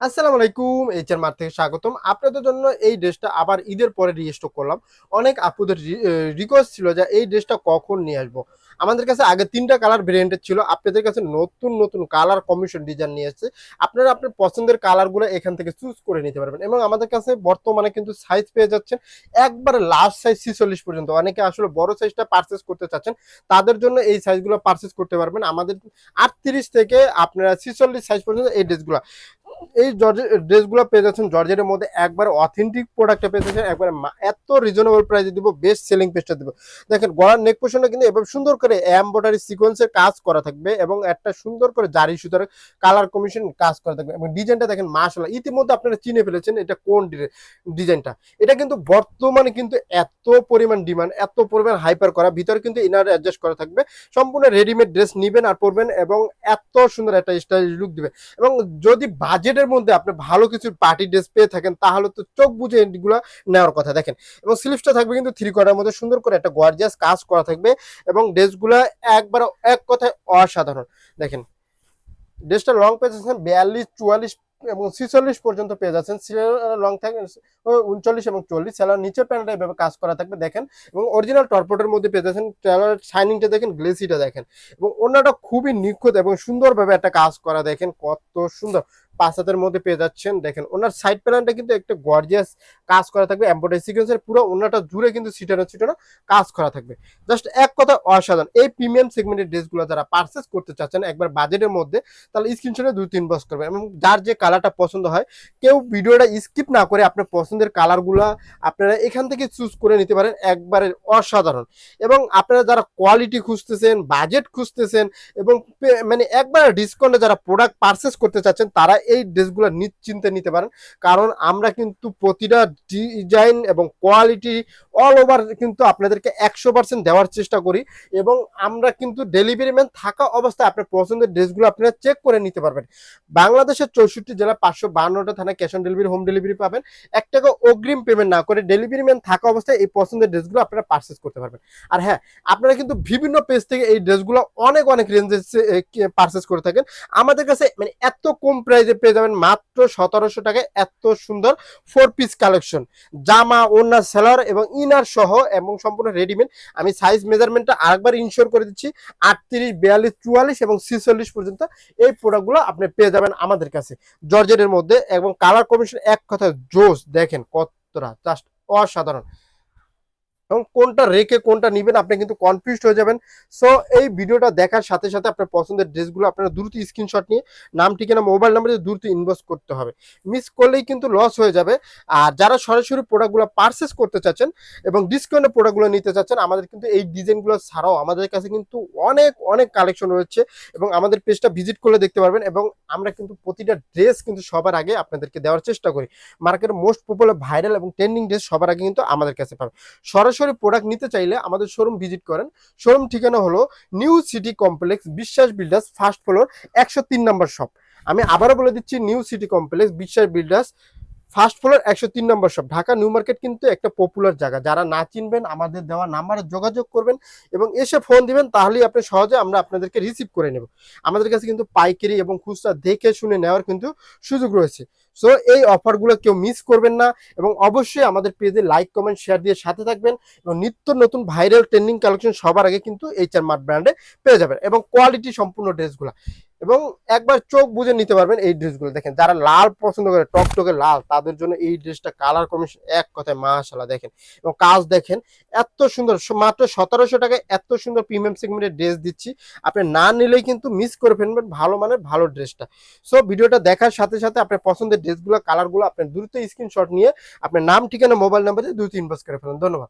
আসসালামু আলাইকুম, HR mart থেকে স্বাগতম। আপনাদের জন্য এই ড্রেসটা আবার ঈদের পরে রিস্টক করলাম। অনেক আপুদের রিকোয়েস্ট ছিল যে এই ড্রেসটা কখন নিয়ে আসবো। আমাদের কাছে আগে ৩টা কালার ভেরিয়েন্টের ছিল, আপনাদের কাছে নতুন নতুন কালার কম্বিনেশন ডিজাইন নিয়ে এসেছে। আপনারা আপনার পছন্দের কালারগুলো এখান থেকে চুজ করে নিতে পারবেন এবং আমাদের কাছে বর্তমানে কিন্তু সাইজ পেয়ে যাচ্ছেন একবারে লাস্ট সাইজ 46 পর্যন্ত। অনেকে আসলে বড় সাইজটা পারচেস করতে চাচ্ছেন, তাদের জন্য এই সাইজগুলো পারচেস করতে পারবেন। আমাদের 38 থেকে আপনারা 46 সাইজ পর্যন্ত এই ড্রেসগুলো এই জর্জের ড্রেসগুলো পেয়ে যাচ্ছেন জর্জের মধ্যে একবার অথেন্টিক প্রোডাক্টটা পেয়ে যাচ্ছেন একবার এত রিজনেবল প্রাইসে দিব, বেস্ট সেলিং পেজটা দিব। দেখেন গলার নেক পোর্শনটা কিন্তু এভাবে সুন্দর করে এমব্রয়ডারি সিকোয়েন্সের কাজ করা থাকবে এবং একটা সুন্দর করে জারি সুতার কালার কমিশন কাজ করা থাকবে এবং ডিজাইনটা দেখেন মাশাআল্লাহ, ইতিমধ্যে আপনারা চিনে ফেলেছেন এটা কোন ডিজাইনটা। এটা কিন্তু বর্তমানে কিন্তু এত পরিমাণ ডিমান্ড, এত পরিমাণ হাইপার করা, ভিতরে কিন্তু ইনার অ্যাডজাস্ট করা থাকবে। সম্পূর্ণ রেডিমেড ড্রেস নিবেন আর পরবেন এবং এত সুন্দর একটা স্টাইলিশ লুক দিবে। এবং যদি বাজেটের মধ্যে আপনি ভালো কিছু পার্টি ড্রেস পেয়ে থাকেন তাহলে তো চোখ বুঝে এগুলো নেওয়ার কথা। দেখেন এবং স্লিভসটা থাকবে কিন্তু 3/4 মধ্যে সুন্দর করে একটা গর্জিয়াস কাজ করা থাকবে এবং ড্রেসগুলো একবার এক কথায় অসাধারণ। দেখেন ড্রেসটা লং পেয়ে যাচ্ছেন 42, 44 এবং 46 পর্যন্ত পেয়ে যাচ্ছেন। লং থাকে 39 এবং 40। সেলার নিচের প্যানেলটা এভাবে কাজ করা থাকবে দেখেন এবং অরিজিনাল টর্পোটের মধ্যে পেয়ে যাচ্ছেন। ট্রেলার শাইনিংটা দেখেন, গ্লেসিটা দেখেন এবং অন্যটা খুবই নিখুঁত এবং সুন্দরভাবে একটা কাজ করা দেখেন কত সুন্দর। 5 হাতের মধ্যে পেয়ে যাচ্ছেন। দেখেন ওনার সাইড প্যানেলটা কিন্তু একটা গর্জিয়াস কাজ করা থাকবে এমব্রয়ডারি সিকোয়েন্সের, পুরো ওনাটা জুড়ে কিন্তু ছিটানো ছিটানো কাজ করা থাকবে। জাস্ট এক কথা অসাধারণ। এই প্রিমিয়াম সেগমেন্টের ড্রেসগুলো যারা পারচেস করতে চাচ্ছেন একবার বাজেটের মধ্যে, তাহলে স্ক্রিনশটে 2-3 বক্স করবেন এবং যার যে কালারটা পছন্দ হয় কেউ ভিডিওটা স্কিপ না করে আপনার পছন্দের কালারগুলো আপনারা এখান থেকে চুজ করে নিতে পারেন। একবারে অসাধারণ। এবং আপনারা যারা কোয়ালিটি খুঁজতেছেন, বাজেট খুঁজতেছেন এবং মানে একবার ডিসকাউন্টে যারা প্রোডাক্ট পারচেস করতে চাচ্ছেন তারা এই ড্রেসগুলো নিশ্চিন্তে নিতে পারেন। কারণ আমরা কিন্তু প্রতিটা ডিজাইন এবং কোয়ালিটি অল ওভার কিন্তু আপনাদেরকে 100% দেওয়ার চেষ্টা করি এবং আমরা কিন্তু ডেলিভারি ম্যান থাকা অবস্থায় আপনার পছন্দের ড্রেসগুলো আপনারা চেক করে নিতে পারবেন। বাংলাদেশের 64 জেলা 552টা থানায় cash on delivery, home delivery পাবেন। 1 টাকা অগ্রিম পেমেন্ট না করে ডেলিভারি ম্যান থাকা অবস্থায় এই পছন্দের ড্রেসগুলো আপনারা পারচেস করতে পারবেন। আর হ্যাঁ, আপনারা কিন্তু বিভিন্ন পেজ থেকে এই ড্রেসগুলো অনেক অনেক রেঞ্জে পারচেস করে থাকেন। আমাদের কাছে মানে এত কম প্রাইসে পেয়ে যাবেন মাত্র 1700 টাকায় এত সুন্দর 4 পিস কালেকশন, জামা, ওড়না, সেলার এবং ইনার সহ এবং সম্পূর্ণ রেডিমেড। আমি সাইজ মেজারমেন্টটা আরেকবার ইনশিওর করে দিচ্ছি, 38, 42, 44 এবং 46 পর্যন্ত এই প্রোডাক্টগুলো আপনি পেয়ে যাবেন আমাদের কাছে জর্জেটের মধ্যে এবং কালার কম্বিনেশন এক কথা জোস। দেখেন কতটা জাস্ট অসাধারণ এবং কোনটা রেখে কোনটা নিবেন আপনি কিন্তু কনফিউজড হয়ে যাবেন। সো এই ভিডিওটা দেখার সাথে সাথে আপনার পছন্দের ড্রেসগুলো আপনারা দ্রুত স্ক্রিনশট নিয়ে নাম, ঠিকানা, মোবাইল নাম্বারে দ্রুত ইনবক্স করতে হবে। মিস করলেই কিন্তু লস হয়ে যাবে। আর যারা সরাসরি প্রোডাক্টগুলো পারচেস করতে চাচ্ছেন এবং ডিসকাউন্টে প্রোডাক্টগুলো নিতে চাচ্ছেন, আমাদের কিন্তু এই ডিজাইনগুলো ছাড়াও আমাদের কাছে কিন্তু অনেক অনেক কালেকশন রয়েছে এবং আমাদের পেজটা ভিজিট করলে দেখতে পারবেন। এবং আমরা কিন্তু প্রতিটা ড্রেস কিন্তু সবার আগে আপনাদেরকে দেওয়ার চেষ্টা করি। মার্কেটের মোস্ট পপুলার, ভাইরাল এবং ট্রেন্ডিং ড্রেস সবার আগে কিন্তু আমাদের কাছে পাবেন। সরাসরি প্রোডাক্ট নিতে চাইলে আমাদের শোরুম ভিজিট করেন। শোরুম ঠিকানা হলো নিউ সিটি কমপ্লেক্স, বিশ্বাস বিল্ডার্স, ফার্স্ট ফ্লোর, 103 নম্বর শপ। আমি আবারও বলে দিচ্ছি, নিউ সিটি কমপ্লেক্স, বিশ্বাস বিল্ডার্স, ফার্স্ট ফ্লোর, 103 নম্বর শপ, ঢাকা নিউ মার্কেট কিন্তু একটা পপুলার জায়গা। যারা না চিনবেন আমাদের দেওয়া নাম্বারে যোগাযোগ করবেন এবং এসে ফোন দিবেন, তাহলেই আপনি সহজে আমরা আপনাদেরকে রিসিভ করে নেব। আমাদের কাছে কিন্তু পাইকারি এবং খুচরা দেখে শুনে নেওয়ার কিন্তু সুযোগ রয়েছে। সো এই অফারগুলো কেউ মিস করবেন না এবং অবশ্যই আমাদের পেজে লাইক, কমেন্ট, শেয়ার দিয়ে সাথে থাকবেন এবং নিত্য নতুন ভাইরাল ট্রেন্ডিং কালেকশন সবার আগে কিন্তু এইচআর মার্ট ব্র্যান্ডে পেয়ে যাবেন এবং কোয়ালিটি সম্পূর্ণ ড্রেসগুলো এবং একবার চোখ বুঝে নিতে পারবেন এই ড্রেসগুলো। দেখেন যারা লাল পছন্দ করে, টকটকে লাল, তাদের জন্য এই ড্রেসটা কালার কম্বিনেশন এক কথায় মাশাআল্লাহ। দেখেন এবং কাজ দেখেন এত সুন্দর, মাত্র 1700 টাকায় এত সুন্দর প্রিমিয়াম সেগমেন্টের ড্রেস দিচ্ছি। আপনি না নিলেই কিন্তু মিস করে ফেলবেন ভালো মানের ভালো ড্রেসটা। সো ভিডিওটা দেখার সাথে সাথে আপনার পছন্দের ড্রেসগুলো, কালারগুলো আপনার দ্রুত স্ক্রিনশট নিয়ে আপনার নাম, ঠিকানা, মোবাইল নাম্বারে দ্রুত ইনবক্স করে ফেলুন। ধন্যবাদ।